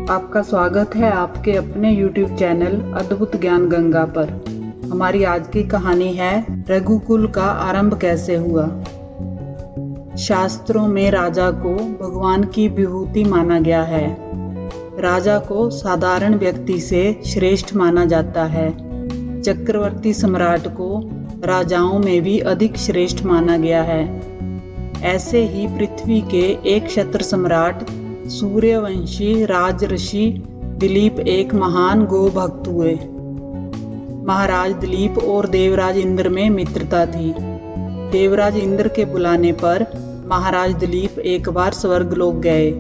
आपका स्वागत है आपके अपने YouTube चैनल अद्भुत ज्ञान गंगा पर। हमारी आज की कहानी है रघुकुल का आरंभ कैसे हुआ। शास्त्रों में राजा को भगवान की विभूति माना गया है। राजा को साधारण व्यक्ति से श्रेष्ठ माना जाता है। चक्रवर्ती सम्राट को राजाओं में भी अधिक श्रेष्ठ माना गया है। ऐसे ही पृथ्वी के एक क्षत्र सम्राट सूर्यवंशी राजऋषि दिलीप एक महान गो भक्त हुए। महाराज दिलीप और देवराज इंद्र में मित्रता थी। देवराज इंद्र के बुलाने पर महाराज दिलीप एक बार स्वर्गलोक गए।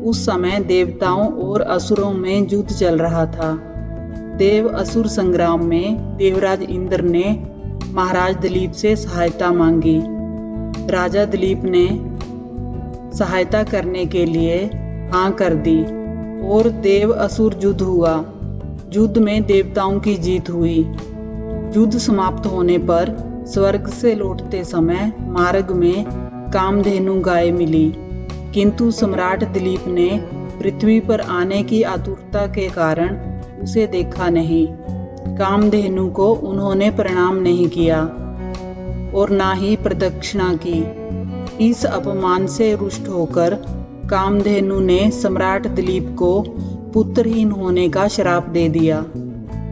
उस समय देवताओं और असुरों में युद्ध चल रहा था। देव असुर संग्राम में देवराज इंद्र ने महाराज दिलीप से सहायता मांगी। राजा दिलीप ने सहायता करने के लिए हाँ कर दी और देव असुर युद्ध हुआ। युद्ध में देवताओं की जीत हुई। युद्ध समाप्त होने पर स्वर्ग से लौटते समय मार्ग में कामधेनु गाय मिली, किंतु सम्राट दिलीप ने पृथ्वी पर आने की आतुरता के कारण उसे देखा नहीं। कामधेनु को उन्होंने प्रणाम नहीं किया और ना ही प्रदक्षिणा की। इस अपमान से रुष्ट होकर कामधेनु ने सम्राट दिलीप को पुत्रहीन होने का श्राप दे दिया।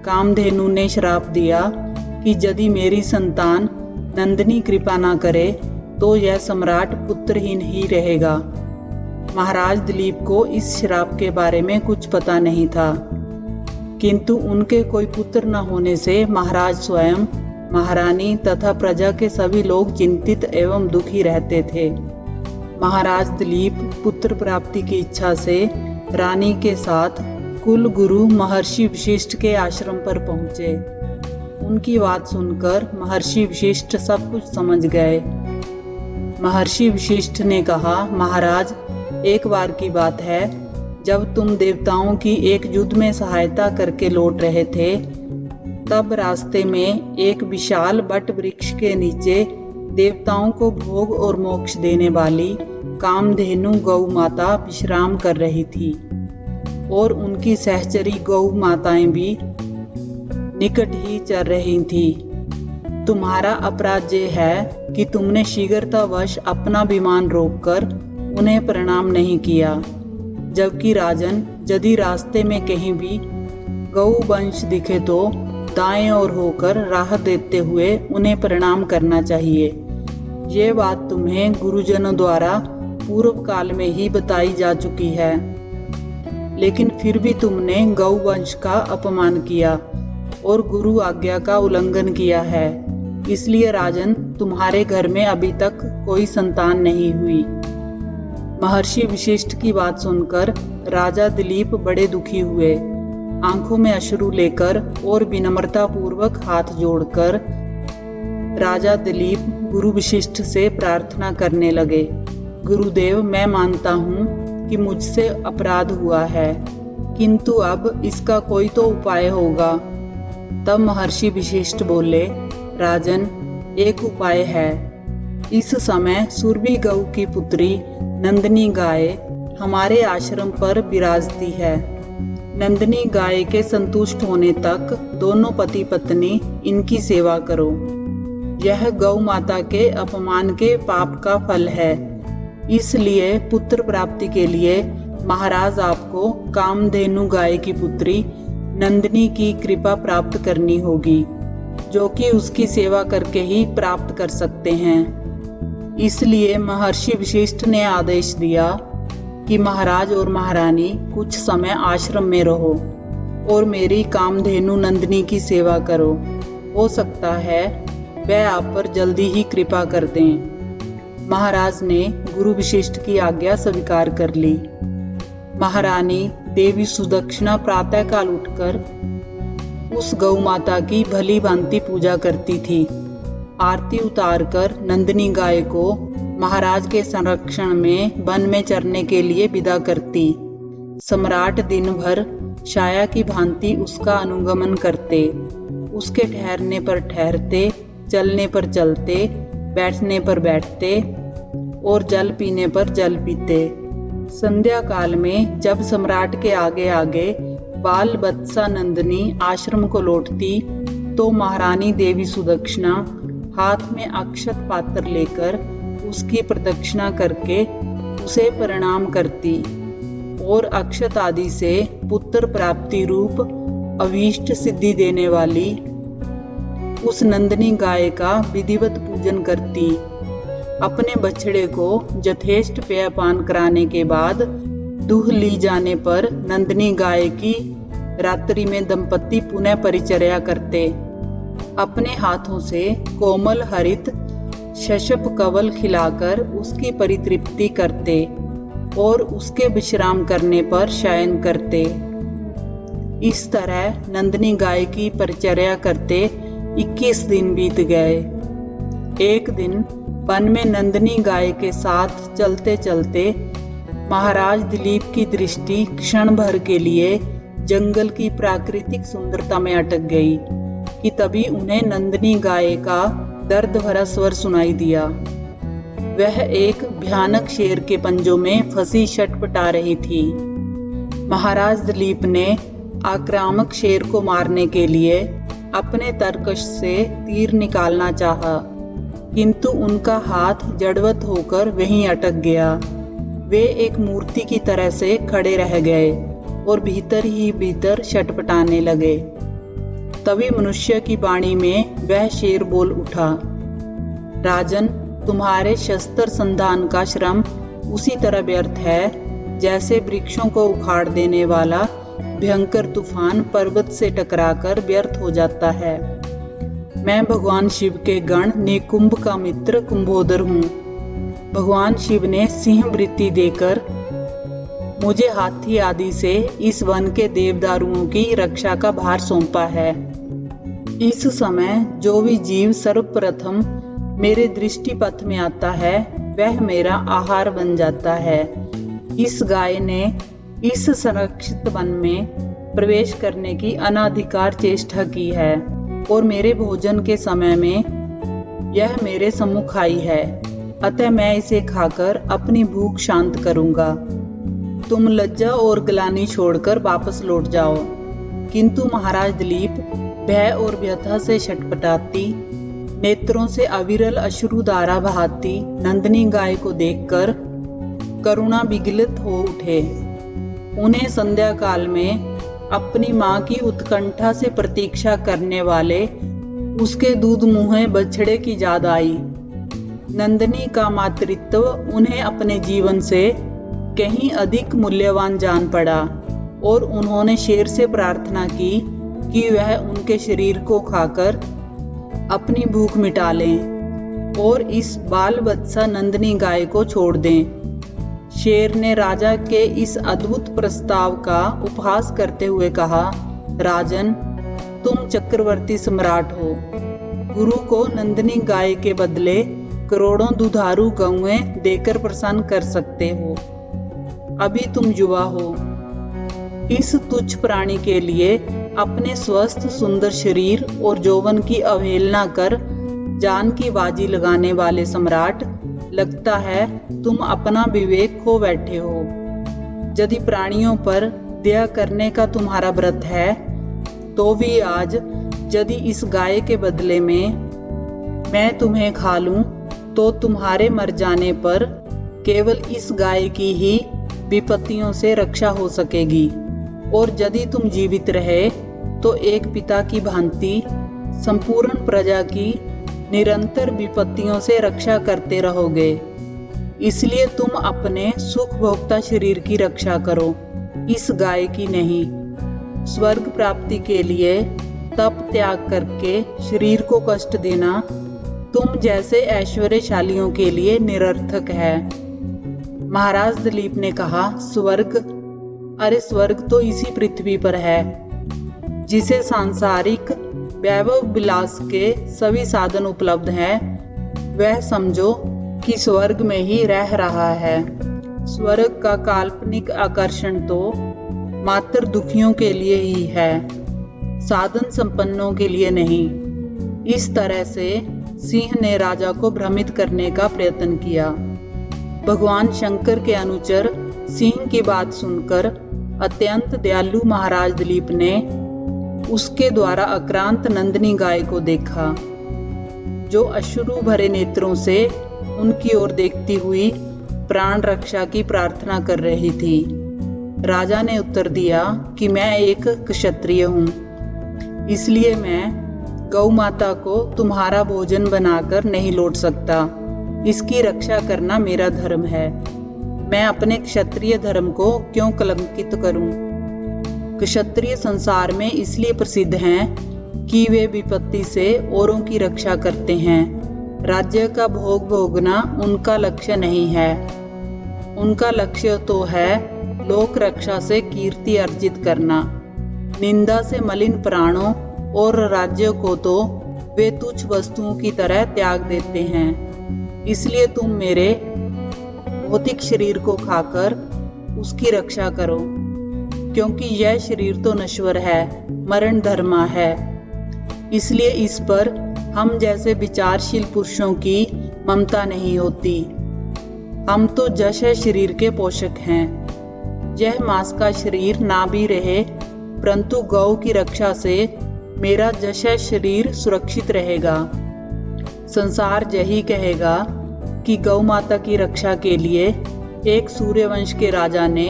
कामधेनु ने श्राप दिया कि यदि मेरी संतान नंदिनी कृपा न करे तो यह सम्राट पुत्रहीन ही रहेगा। महाराज दिलीप को इस श्राप के बारे में कुछ पता नहीं था, किंतु उनके कोई पुत्र न होने से महाराज स्वयं, महारानी तथा प्रजा के सभी लोग चिंतित एवं दुखी रहते थे। महाराज दिलीप पुत्र प्राप्ति की इच्छा से रानी के साथ कुल गुरु महर्षि वशिष्ठ के आश्रम पर पहुंचे। उनकी बात सुनकर महर्षि वशिष्ठ सब कुछ समझ गए। महर्षि वशिष्ठ ने कहा, महाराज, एक बार की बात है, जब तुम देवताओं की एक युद्ध में सहायता करके लौट रहे थे, तब रास्ते में एक विशाल बट वृक्ष के नीचे देवताओं को भोग और मोक्ष देने वाली कामधेनु गौ माता विश्राम कर रही थी और उनकी सहचरी गौ माताएं भी निकट ही चल रही थी। तुम्हारा अपराध ये है कि तुमने शीघ्रतावश अपना विमान रोककर उन्हें प्रणाम नहीं किया, जबकि राजन, यदि रास्ते में कहीं भी गौ वंश दिखे तो दाएं ओर होकर राह देते हुए उन्हें प्रणाम करना चाहिए। ये बात तुम्हें गुरुजनों द्वारा पूर्व काल में ही बताई जा चुकी है, लेकिन फिर भी तुमने गौ वंश का अपमान किया और गुरु आज्ञा का उल्लंघन किया है। इसलिए राजन, तुम्हारे घर में अभी तक कोई संतान नहीं हुई। महर्षि वशिष्ठ की बात सुनकर राजा दिलीप बड़े दुखी हुए। आंखों में अश्रु लेकर और विनम्रता पूर्वक हाथ जोड़कर राजा दिलीप गुरु वशिष्ठ से प्रार्थना करने लगे। गुरुदेव, मैं मानता हूँ कि मुझसे अपराध हुआ है, किंतु अब इसका कोई तो उपाय होगा। तब महर्षि वशिष्ठ बोले, राजन, एक उपाय है। इस समय सुरभि गौ की पुत्री नंदिनी गाय हमारे आश्रम पर विराजती है। नंदिनी गाय के संतुष्ट होने तक दोनों पति पत्नी इनकी सेवा करो। यह गौ माता के अपमान के पाप का फल है। इसलिए पुत्र प्राप्ति के लिए महाराज आपको कामधेनु गाय की पुत्री नंदिनी की कृपा प्राप्त करनी होगी, जो कि उसकी सेवा करके ही प्राप्त कर सकते हैं। इसलिए महर्षि वशिष्ठ ने आदेश दिया कि महाराज और महारानी कुछ समय आश्रम में रहो और मेरी कामधेनु नंदिनी की सेवा करो। हो सकता है वह आप पर जल्दी ही कृपा कर दें। महाराज ने गुरु वशिष्ठ की आज्ञा स्वीकार कर ली। महारानी देवी सुदक्षिणा प्रातःकाल उठकर उस गौ माता की भली भांति पूजा करती थी। आरती उतारकर नंदिनी गाय को महाराज के संरक्षण में वन में चरने के लिए विदा करती। सम्राट दिन भर छाया की भांति उसका अनुगमन करते। उसके ठहरने पर ठहरते, चलने पर चलते, बैठने पर बैठते और जल पीने पर जल पीते। संध्या काल में जब सम्राट के आगे आगे बाल बत्सा नंदिनी आश्रम को लौटती तो महारानी देवी सुदक्षिणा हाथ में अक्षत पात्र लेकर उसकी प्रदक्षिणा करके उसे प्रणाम करती और अक्षत आदि से पुत्र प्राप्ति रूप अभीष्ट सिद्धि देने वाली उस नंदिनी गाय का विधिवत पूजन करती। अपने बछड़े को यथेष्ट पेयपान कराने के बाद दूह ली जाने पर नंदिनी गाय की रात्रि में दंपति पुनः परिचर्या करते। अपने हाथों से कोमल हरित शशप कवल खिलाकर उसकी परितृप्ति करते और उसके विश्राम करने पर शयन करते। इस तरह नंदिनी गाय की परिचर्या करते 21 दिन बीत गए। एक दिन वन में नंदिनी गाय के साथ चलते चलते महाराज दिलीप की दृष्टि क्षण भर के लिए जंगल की प्राकृतिक सुंदरता में अटक गई कि तभी उन्हें नंदिनी गाय का दर्द भरा स्वर सुनाई दिया। वह एक भयानक शेर के पंजों में फंसी छटपटा रही थी। महाराज दिलीप ने आक्रामक शेर को मारने के लिए अपने तरकश से तीर निकालना चाहा, किंतु उनका हाथ जड़वत होकर वहीं अटक गया। वे एक मूर्ति की तरह से खड़े रह गए और भीतर ही भीतर छटपटाने लगे। तभी मनुष्य की वाणी में वह शेर बोल उठा, राजन, तुम्हारे शस्त्र संधान का श्रम उसी तरह व्यर्थ है जैसे वृक्षों को उखाड़ देने वाला भयंकर तूफान पर्वत से टकराकर व्यर्थ हो जाता है। मैं भगवान शिव के गण निकुंभ का मित्र कुंभोदर हूँ। भगवान शिव ने सिंह वृत्ति देकर मुझे हाथी आदि से इस वन के देवदारुओं की रक्षा का भार सौंपा है। इस समय जो भी जीव सर्वप्रथम मेरे दृष्टि पथ में आता है वह मेरा आहार बन जाता है। इस गाय ने इस संरक्षित वन में प्रवेश करने की अनाधिकार चेष्टा की है और मेरे भोजन के समय में यह मेरे सम्मुख आई है, अतः मैं इसे खाकर अपनी भूख शांत करूंगा। तुम लज्जा और ग्लानि छोड़कर वापस लौट जाओ। किंतु महाराज दिलीप भय और व्यथा से छटपटाती, नेत्रों से अविरल अश्रुधारा बहाती नंदिनी गाय को देखकर करुणा विगलित हो उठे। उन्हें संध्या काल में अपनी मां की उत्कंठा से प्रतीक्षा करने वाले उसके दूध मुँहे बछड़े की याद आई। नंदिनी का मातृत्व उन्हें अपने जीवन से कहीं अधिक मूल्यवान जान पड़ा और उन्होंने शेर से प्रार्थना की कि वह उनके शरीर को खाकर अपनी भूख मिटा लें और इस बाल बच्चा नंदिनी गाय को छोड़ दें। शेर ने राजा के इस अद्भुत प्रस्ताव का उपहास करते हुए कहा, राजन, तुम चक्रवर्ती सम्राट हो। गुरु को नंदिनी गाय के बदले करोड़ों दुधारू गौएं देकर प्रसन्न कर सकते हो। अभी तुम युवा हो। इस तुच्छ प्राणी के लिए अपने स्वस्थ सुंदर शरीर और यौवन की अवहेलना कर जान की बाजी लगाने वाले सम्राट, लगता है तुम अपना विवेक खो बैठे हो। यदि प्राणियों पर दया करने का तुम्हारा व्रत है तो भी आज यदि इस गाय के बदले में मैं तुम्हें खा लूं तो तुम्हारे मर जाने पर केवल इस गाय की ही विपत्तियों से रक्षा हो सकेगी, और यदि तुम जीवित रहे तो एक पिता की भांति संपूर्ण प्रजा की निरंतर विपत्तियों से रक्षा करते रहोगे। इसलिए तुम अपने सुख भोक्ता शरीर की रक्षा करो, इस गाय की नहीं। स्वर्ग प्राप्ति के लिए तप त्याग करके शरीर को कष्ट देना तुम जैसे ऐश्वर्यशालियों के लिए निरर्थक है। महाराज दिलीप ने कहा, स्वर्ग? अरे स्वर्ग तो इसी पृथ्वी पर है, जिसे सांसारिक वैभव विलास के सभी साधन उपलब्ध हैं। वह समझो कि स्वर्ग में ही रह रहा है। स्वर्ग का काल्पनिक आकर्षण तो मात्र दुखियों के लिए ही है, साधन संपन्नों के लिए नहीं। इस तरह से सिंह ने राजा को भ्रमित करने का प्रयत्न किया। भगवान शंकर के अनुचर सिंह की बात सुनकर अत्यंत दयालु महाराज दिलीप ने उसके द्वारा आक्रांत नंदिनी गाय को देखा, जो अश्रु भरे नेत्रों से उनकी ओर देखती हुई प्राण रक्षा की प्रार्थना कर रही थी। राजा ने उत्तर दिया कि मैं एक क्षत्रिय हूँ, इसलिए मैं गौ माता को तुम्हारा भोजन बनाकर नहीं लौट सकता। इसकी रक्षा करना मेरा धर्म है। मैं अपने क्षत्रिय धर्म को क्यों कलंकित करूं? क्षत्रिय संसार में इसलिए प्रसिद्ध हैं कि वे विपत्ति से औरों की रक्षा करते हैं। राज्य का भोग भोगना उनका लक्ष्य नहीं है। उनका लक्ष्य तो है लोक रक्षा से कीर्ति अर्जित करना। निंदा से मलिन प्राणों और राज्य को तो वे तुच्छ वस्तुओं की तरह त्याग देते हैं। इसलिए तुम मेरे भौतिक शरीर को खाकर उसकी रक्षा करो, क्योंकि यह शरीर तो नश्वर है, मरण धर्मा है। इसलिए इस पर हम जैसे विचारशील पुरुषों की ममता नहीं होती। हम तो जश शरीर के पोषक हैं। यह मांस का शरीर ना भी रहे, परंतु गौ की रक्षा से मेरा जश शरीर सुरक्षित रहेगा। संसार यही कहेगा कि गौ माता की रक्षा के लिए एक सूर्यवंश के राजा ने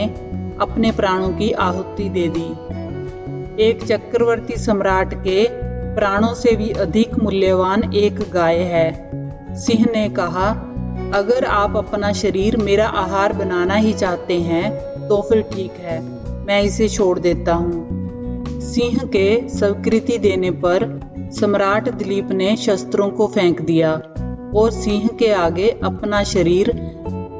अपने प्राणों की आहुति दे दी। एक चक्रवर्ती सम्राट के प्राणों से भी अधिक मूल्यवान एक गाय है। सिंह ने कहा, अगर आप अपना शरीर मेरा आहार बनाना ही चाहते हैं तो फिर ठीक है, मैं इसे छोड़ देता हूँ। सिंह के स्वीकृति देने पर सम्राट दिलीप ने शस्त्रों को फेंक दिया और सिंह के आगे अपना शरीर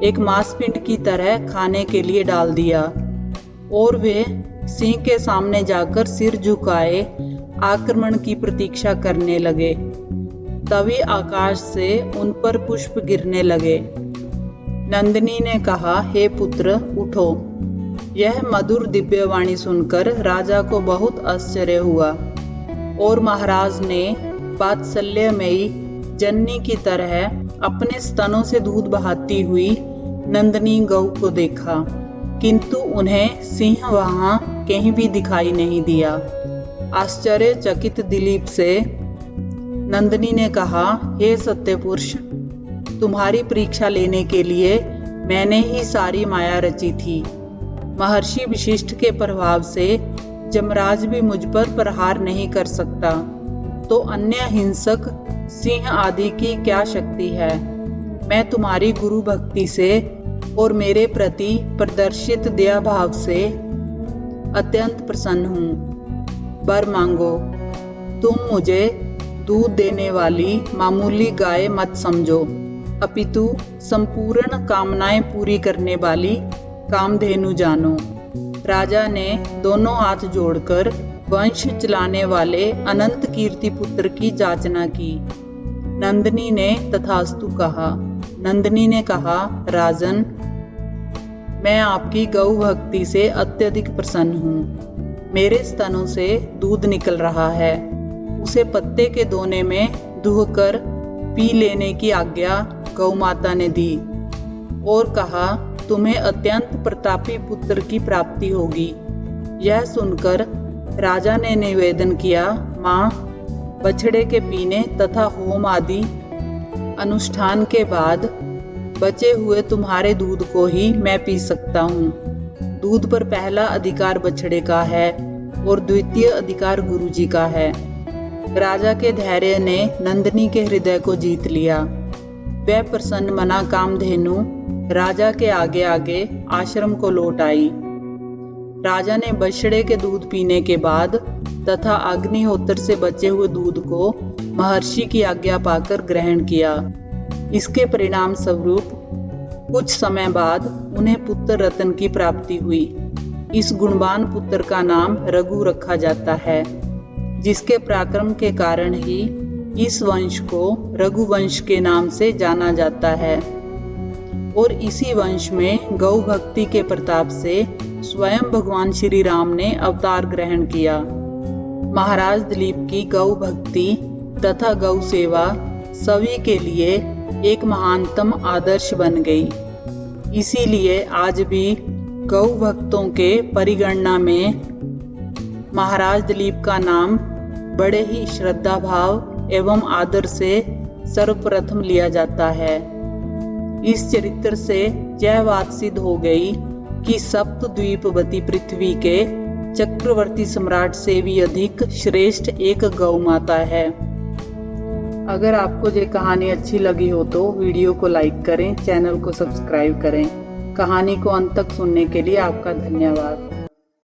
एक मांसपिंड की तरह खाने के लिए डाल दिया, और वे सिंह के सामने जाकर सिर झुकाए आक्रमण की प्रतीक्षा करने लगे। तभी आकाश से उन पर पुष्प गिरने लगे। नंदिनी ने कहा, हे पुत्र उठो। यह मधुर दिव्यवाणी सुनकर राजा को बहुत आश्चर्य हुआ, और महाराज ने वात्सल्यमयी जननी की तरह अपने स्तनों से दूध बहाती हुई नंदिनी गौ को देखा, किंतु उन्हें सिंह वहां कहीं भी दिखाई नहीं दिया। आश्चर्यचकित दिलीप से नंदिनी ने कहा, हे सत्यपुरुष, तुम्हारी परीक्षा लेने के लिए मैंने ही सारी माया रची थी। महर्षि वशिष्ठ के प्रभाव से जमराज भी मुझ पर प्रहार नहीं कर सकता, तो अन्य हिंसक सिंह आदि की क्या शक्ति है। मैं तुम्हारी गुरु भक्ति से और मेरे प्रति प्रदर्शित दया भाव से अत्यंत प्रसन्न हूँ। वर मांगो। तुम मुझे दूध देने वाली मामूली गाय मत समझो, अपितु संपूर्ण कामनाएं पूरी करने वाली कामधेनु जानो। राजा ने दोनों हाथ जोड़कर वंश चलाने वाले अनंत कीर्ति पुत्र की जाचना की। नंदिनी ने तथास्तु कहा। नंदिनी ने कहा, राजन, मैं आपकी गौ भक्ति से अत्यधिक प्रसन्न हूँ। मेरे स्तनों से दूध निकल रहा है, उसे पत्ते के दोने में दुहकर पी लेने की आज्ञा गौ माता ने दी और कहा, तुम्हें अत्यंत प्रतापी पुत्र की प्राप्ति होगी। यह सुनकर राजा ने निवेदन किया, माँ, बछड़े के पीने तथा होम आदि अनुष्ठान के बाद बचे हुए तुम्हारे दूध को ही मैं पी सकता हूँ। दूध पर पहला अधिकार बछड़े का है और द्वितीय अधिकार गुरुजी का है। राजा के धैर्य ने नंदिनी के हृदय को जीत लिया। वह प्रसन्न मना कामधेनु राजा के आगे आगे आश्रम को लौट आई। राजा ने बछड़े के दूध पीने के बाद तथा अग्निहोत्र से बचे हुए दूध को महर्षि की आज्ञा पाकर ग्रहण किया। इसके परिणाम स्वरूप कुछ समय बाद उन्हें पुत्र रत्न की प्राप्ति हुई। इस गुणवान पुत्र का नाम रघु रखा जाता है, जिसके पराक्रम के कारण ही इस वंश को रघुवंश के नाम से जाना जाता है। और इसी वंश में गौ भक्ति के प्रताप से स्वयं भगवान श्री राम ने अवतार ग्रहण किया। महाराज दिलीप की गौ भक्ति तथा गौ सेवा सभी के लिए एक महानतम आदर्श बन गई। इसीलिए आज भी गौ भक्तों के परिगणना में महाराज दिलीप का नाम बड़े ही श्रद्धा भाव एवं आदर से सर्वप्रथम लिया जाता है। इस चरित्र से यह बात सिद्ध हो गई कि सप्तद्वीपवती पृथ्वी के चक्रवर्ती सम्राट से भी अधिक श्रेष्ठ एक गौ माता है। अगर आपको ये कहानी अच्छी लगी हो तो वीडियो को लाइक करें, चैनल को सब्सक्राइब करें। कहानी को अंत तक सुनने के लिए आपका धन्यवाद।